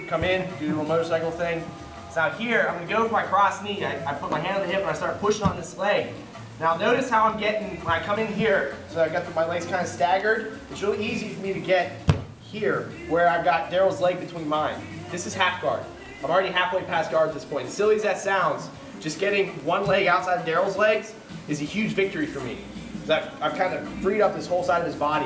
come in, do a little motorcycle thing. So out here, I'm gonna go for my cross knee. I put my hand on the hip and I start pushing on this leg. Now notice how I'm getting, when I come in here, so I got my legs kind of staggered. It's really easy for me to get here, where I've got Daryl's leg between mine. This is half guard. I'm already halfway past guard at this point. As silly as that sounds, just getting one leg outside of Daryl's legs is a huge victory for me. I've kind of freed up this whole side of his body.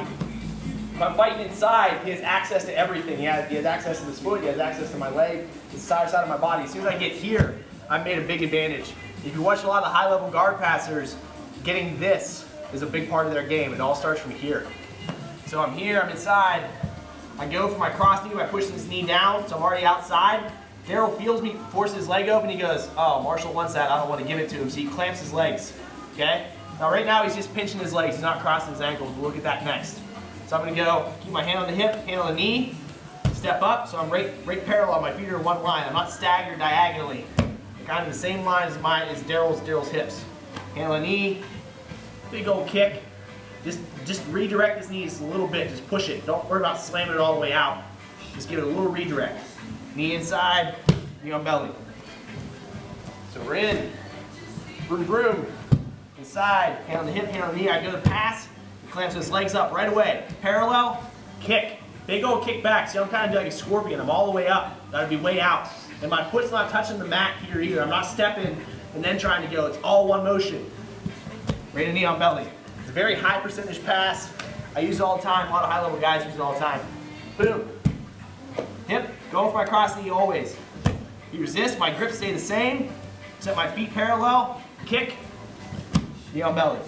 If I'm fighting inside, he has access to everything. He has access to this foot, he has access to my leg, the side of my body. As soon as I get here, I've made a big advantage. If you watch a lot of high-level guard passers, getting this is a big part of their game. It all starts from here. So I'm here, I'm inside. I go for my cross knee by pushing this knee down, so I'm already outside. Daryl feels me, forces his leg open, he goes, oh, Marshall wants that, I don't want to give it to him, so he clamps his legs, okay? Now right now he's just pinching his legs, he's not crossing his ankles. We'll look at that next. So I'm going to go, keep my hand on the hip, hand on the knee, step up, so I'm right parallel, my feet are in one line. I'm not staggered diagonally. I'm kind of the same line as Daryl's hips. Hand on the knee, big old kick. Just redirect his knees a little bit, just push it. Don't worry about slamming it all the way out. Just give it a little redirect. Knee inside, knee on belly. So we're in, vroom vroom, inside, hand on the hip, hand on the knee. I go to pass, he clamps his legs up right away. Parallel, kick, big old kick back. See, I'm kind of doing like a scorpion. I'm all the way up, gotta be way out. And my foot's not touching the mat here either. I'm not stepping and then trying to go. It's all one motion. Right knee on belly. It's a very high percentage pass. I use it all the time. A lot of high level guys use it all the time. Boom. Hip, going for my cross knee always. You resist, my grips stay the same. Set my feet parallel, kick, knee on belly.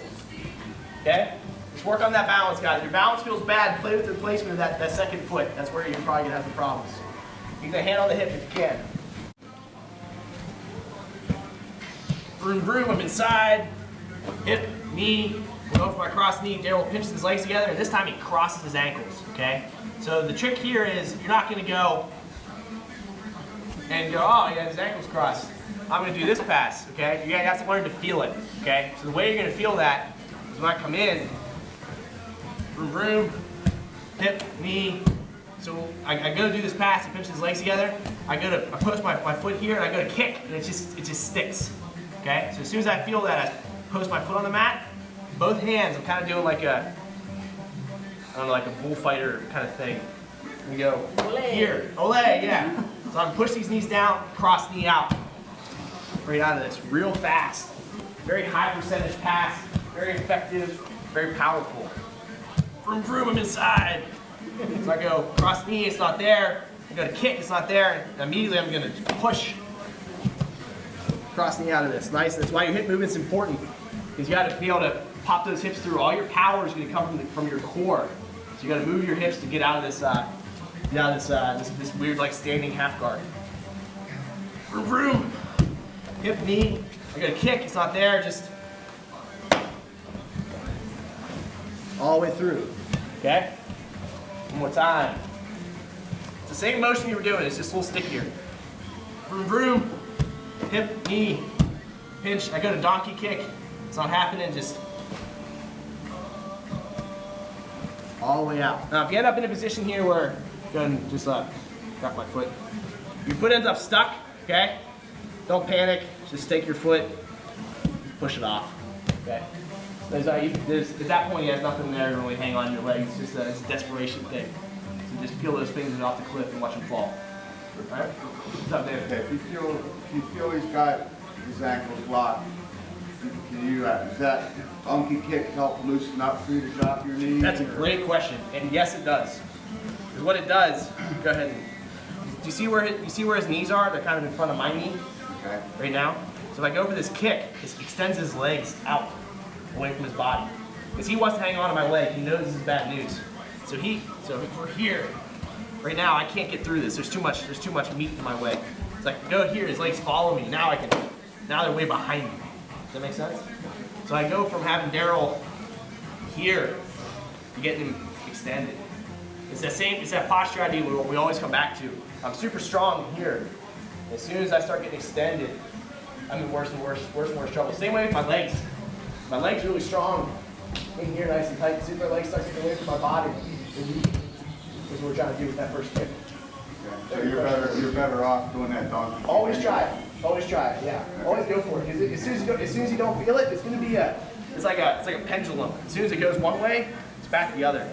Okay? Just work on that balance, guys. If your balance feels bad, play with the placement of that second foot. That's where you're probably gonna have the problems. Keep the hand on the hip if you can. Vroom vroom, I'm inside. Hip, knee, go for my cross knee. Daryl pinches his legs together, and this time he crosses his ankles, okay? So the trick here is you're not gonna go and go, oh, he has his ankles crossed. I'm gonna do this pass, okay? You have to learn to feel it, okay? So the way you're gonna feel that is when I come in, vroom vroom, hip, knee. So I go to do this pass, I pinch his legs together. I post my foot here, and I go to kick, and it just sticks, okay? So as soon as I feel that, I post my foot on the mat, both hands, I'm kind of doing like a, I don't know, like a bullfighter kind of thing. We go here, ole, yeah. So I'm push these knees down, cross knee out. Right out of this, real fast. Very high percentage pass, very effective, very powerful. Vroom vroom, I'm inside. So I go cross knee, it's not there. I go to kick, it's not there. And immediately I'm gonna push. Cross knee out of this, nice. That's why your hip movement's important. Because you gotta be able to pop those hips through. All your power is gonna come from your core. So you gotta move your hips to get out of this, this weird like standing half guard. Vroom vroom. Hip, knee, I got a kick, it's not there, just all the way through, okay? One more time. It's the same motion you were doing, it's just a little stickier. Vroom, vroom, hip, knee, pinch, I go to donkey kick, it's not happening, just all the way out. Now if you end up in a position here where, go ahead and just drop my foot. Your foot ends up stuck, okay? Don't panic, just take your foot, push it off, okay? At that point, you have nothing there to really hang on your legs. It's just it's a desperation thing. So just peel those fingers off the cliff and watch them fall. All right? What's up, Dave? Okay, if you feel he's got his ankles locked, can you, does that donkey kick help loosen up for you to drop your knee? That's a great question, and yes, it does. Because what it does, go ahead. Do you see where his knees are? They're kind of in front of my knee. Okay. Right now. So if I go for this kick, it extends his legs out, away from his body. Because he wants to hang on to my leg, he knows this is bad news. So if we're here, right now I can't get through this. There's too much meat in my way. So I can go here, his legs follow me. Now they're way behind me. Does that make sense? So I go from having Daryl here to getting him extended. It's that posture idea we always come back to. I'm super strong here. As soon as I start getting extended, I'm in worse and worse trouble. Same way with my legs. My legs are really strong. In here, nice and tight. As soon as my legs start getting away from my body, this is what we're trying to do with that first kick. Okay. So you're better off doing that donkey kick. Always try it. Always try it. Yeah. Always go for it. Because as soon as you don't feel it, it's gonna be it's like a pendulum. As soon as it goes one way, it's back the other.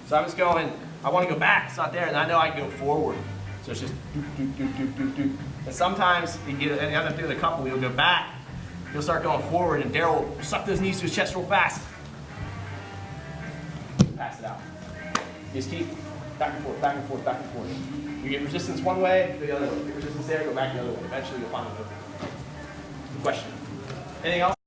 So I'm just going. I want to go back. It's not there, and I know I can go forward. So it's just doop doop doop doop doop doop. And sometimes you get and the other thing with a couple, you'll go back. You'll start going forward, and Daryl will suck those knees to his chest real fast. Pass it out. You just keep back and forth, back and forth, back and forth. You get resistance one way, go the other way. Get resistance there, go back the other way. Eventually you'll find a move. Good question. Anything else?